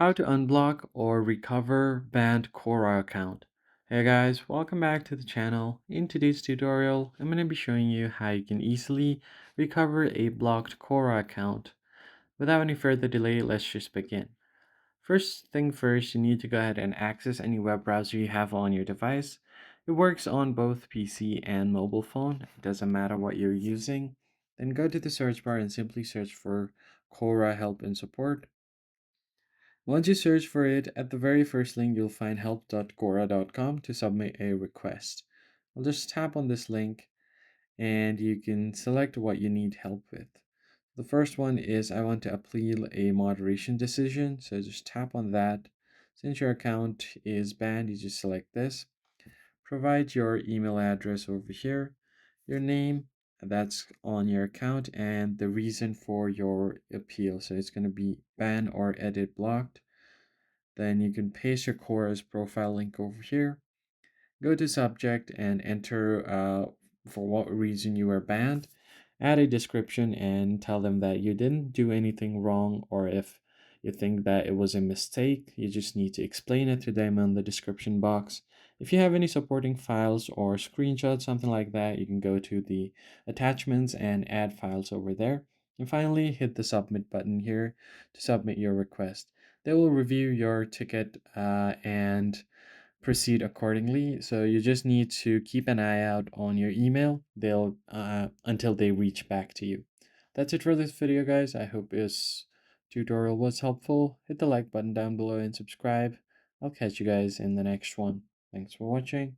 How to unblock or recover banned Quora account. Hey guys, welcome back to the channel. In today's tutorial, I'm going to be showing you how you can easily recover a blocked Quora account. Without any further delay, let's just begin. First thing first, you need to go ahead and access any web browser you have on your device. It works on both PC and mobile phone. It doesn't matter what you're using. Then go to the search bar and simply search for Quora help and support. Once you search for it, at the very first link you'll find help.quora.com to submit a request. I'll just tap on this link and you can select what you need help with. The first one is I want to appeal a moderation decision, so just tap on that. Since your account is banned, you just select this. Provide your email address over here, your name that's on your account, and the reason for your appeal. So it's going to be ban or edit blocked. Then you can paste your Quora's profile link over here. Go to subject and enter for what reason you were banned. Add a description and tell them that you didn't do anything wrong, or if you think that it was a mistake, you just need to explain it to them in the description box. If you have any supporting files or screenshots, something like that, you can go to the attachments and add files over there. And finally, hit the submit button here to submit your request. They will review your ticket and proceed accordingly. So you just need to keep an eye out on your email. They'll until they reach back to you. That's it for this video, guys. I hope this tutorial was helpful. Hit the like button down below and subscribe. I'll catch you guys in the next one. Thanks for watching.